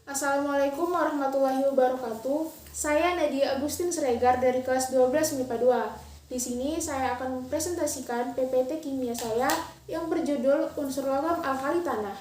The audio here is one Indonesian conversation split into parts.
Assalamualaikum warahmatullahi wabarakatuh. Saya Nadia Agustin Sregar dari kelas 12 MIPA 2. Di sini saya akan mempresentasikan PPT kimia saya yang berjudul unsur logam alkali tanah.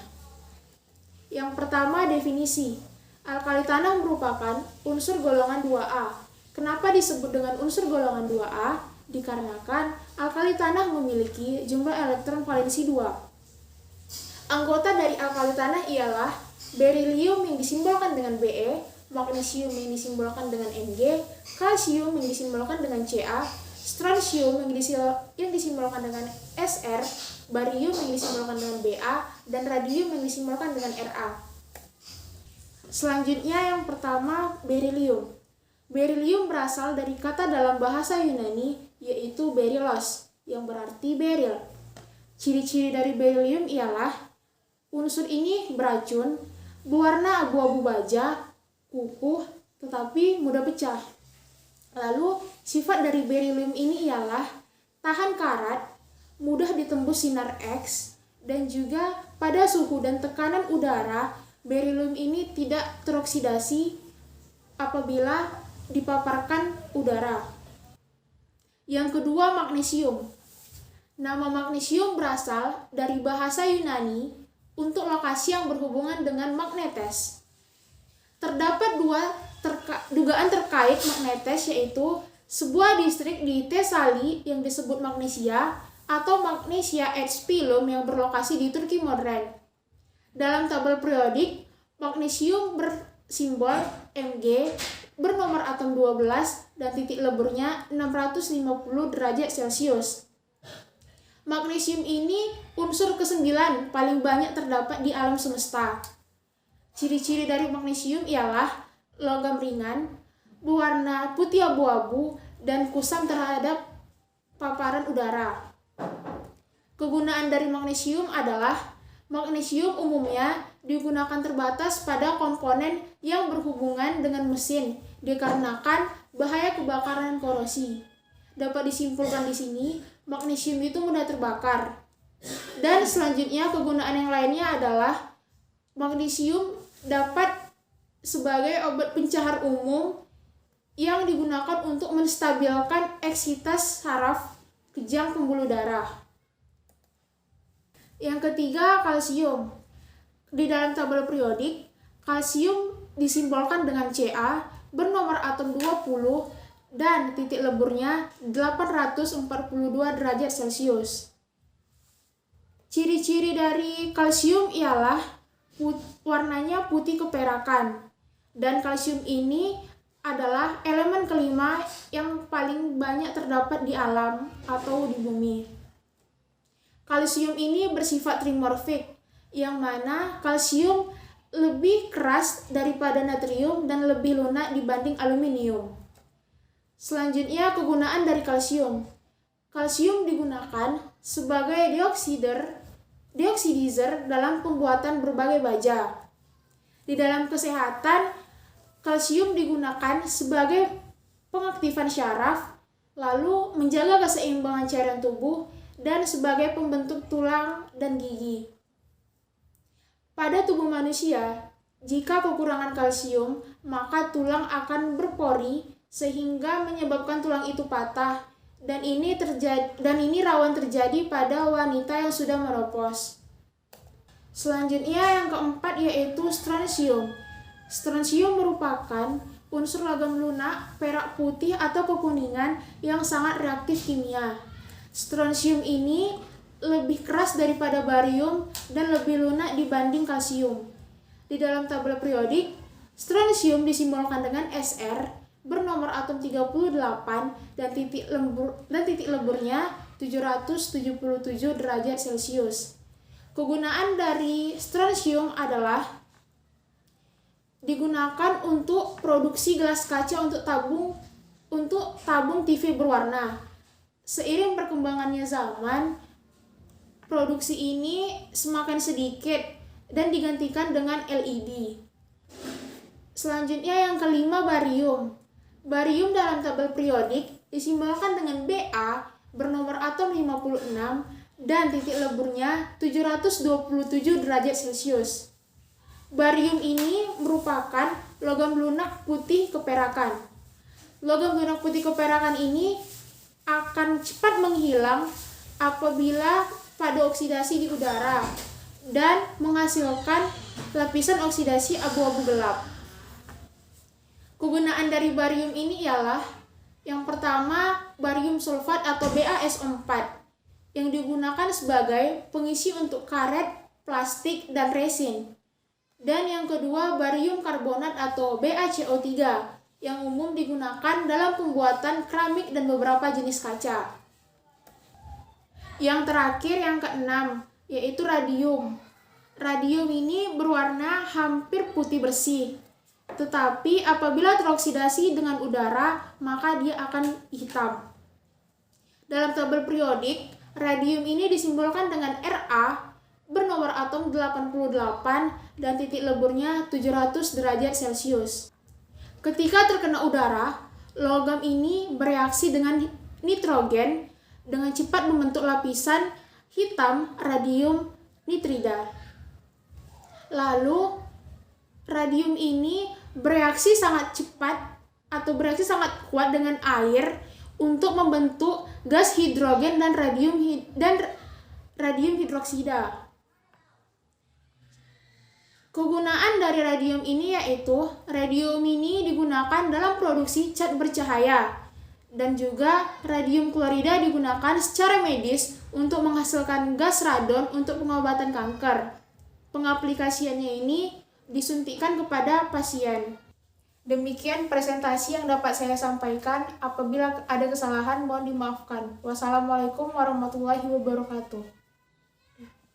Yang pertama, definisi. Alkali tanah merupakan unsur golongan 2A. Kenapa disebut dengan unsur golongan 2A? Dikarenakan alkali tanah memiliki jumlah elektron valensi 2. Anggota dari alkali tanah ialah berilium yang disimbolkan dengan Be, magnesium yang disimbolkan dengan Mg, kalsium yang disimbolkan dengan Ca, strontium yang disimbolkan dengan Sr, barium yang disimbolkan dengan Ba, dan radium yang disimbolkan dengan Ra. Selanjutnya yang pertama, berilium. Berilium berasal dari kata dalam bahasa Yunani yaitu berilos, yang berarti beril. Ciri-ciri dari berilium ialah unsur ini beracun, berwarna abu-abu baja, kukuh, tetapi mudah pecah. Lalu, sifat dari berilium ini ialah tahan karat, mudah ditembus sinar X, dan juga pada suhu dan tekanan udara, berilium ini tidak teroksidasi apabila dipaparkan udara. Yang kedua, magnesium. Nama magnesium berasal dari bahasa Yunani untuk lokasi yang berhubungan dengan magnetes. Terdapat dugaan terkait magnetes, yaitu sebuah distrik di Thesali yang disebut Magnesia atau Magnesia Epsilon yang berlokasi di Turki modern. Dalam tabel periodik, magnesium bersimbol Mg, bernomor atom 12 dan titik leburnya 650 derajat Celcius. Magnesium ini unsur ke-9 paling banyak terdapat di alam semesta. Ciri-ciri dari magnesium ialah logam ringan, berwarna putih abu-abu, dan kusam terhadap paparan udara. Kegunaan dari magnesium adalah magnesium umumnya digunakan terbatas pada komponen yang berhubungan dengan mesin dikarenakan bahaya kebakaran dan korosi. Dapat disimpulkan di sini, magnesium itu mudah terbakar. Dan selanjutnya kegunaan yang lainnya adalah magnesium dapat sebagai obat pencahar umum yang digunakan untuk menstabilkan eksitas saraf kejang pembuluh darah. Yang ketiga, kalsium. Di dalam tabel periodik, kalsium disimbolkan dengan Ca, bernomor atom 20 dan titik leburnya 842 derajat Celcius. Ciri-ciri dari kalsium ialah warnanya putih keperakan, dan kalsium ini adalah elemen kelima yang paling banyak terdapat di alam atau di bumi. Kalsium ini bersifat trimorfik, yang mana kalsium lebih keras daripada natrium dan lebih lunak dibanding aluminium. Selanjutnya, kegunaan dari kalsium. Kalsium digunakan sebagai dioksidizer dalam pembuatan berbagai baja. Di dalam kesehatan, kalsium digunakan sebagai pengaktifan syaraf, lalu menjaga keseimbangan cairan tubuh, dan sebagai pembentuk tulang dan gigi. Pada tubuh manusia, jika kekurangan kalsium, maka tulang akan berpori sehingga menyebabkan tulang itu patah, dan ini rawan terjadi pada wanita yang sudah menopause. Selanjutnya yang keempat yaitu strontium. Strontium merupakan unsur logam lunak, perak putih atau kekuningan yang sangat reaktif kimia. Strontium ini lebih keras daripada barium dan lebih lunak dibanding kalsium. Di dalam tabel periodik, strontium disimbolkan dengan Sr, bernomor atom 38 dan titik leburnya 777 derajat Celcius. Kegunaan dari strontium adalah digunakan untuk produksi gelas kaca untuk tabung TV berwarna. Seiring perkembangannya zaman, produksi ini semakin sedikit dan digantikan dengan LED. Selanjutnya yang kelima, barium. Barium dalam tabel periodik disimbolkan dengan Ba, bernomor atom 56 dan titik leburnya 727 derajat Celcius. Barium ini merupakan logam lunak putih keperakan. Logam lunak putih keperakan ini akan cepat menghilang apabila pada oksidasi di udara dan menghasilkan lapisan oksidasi abu-abu gelap. Kegunaan dari barium ini ialah yang pertama, barium sulfat atau BaSO4 yang digunakan sebagai pengisi untuk karet, plastik, dan resin. Dan yang kedua, barium karbonat atau BaCO3 yang umum digunakan dalam pembuatan keramik dan beberapa jenis kaca. Yang terakhir, yang keenam, yaitu radium. Radium ini berwarna hampir putih bersih. Tetapi apabila teroksidasi dengan udara, maka dia akan hitam. Dalam tabel periodik, radium ini disimbolkan dengan Ra bernomor atom 88 dan titik leburnya 700 derajat Celcius. Ketika terkena udara, logam ini bereaksi dengan nitrogen dengan cepat membentuk lapisan hitam radium nitrida. Lalu radium ini bereaksi sangat cepat atau bereaksi sangat kuat dengan air untuk membentuk gas hidrogen dan radium hidroksida. Kegunaan dari radium ini yaitu radium ini digunakan dalam produksi cat bercahaya dan juga radium klorida digunakan secara medis untuk menghasilkan gas radon untuk pengobatan kanker. Pengaplikasiannya ini disuntikkan kepada pasien. Demikian presentasi yang dapat saya sampaikan. Apabila ada kesalahan mohon dimaafkan. Wassalamualaikum warahmatullahi wabarakatuh.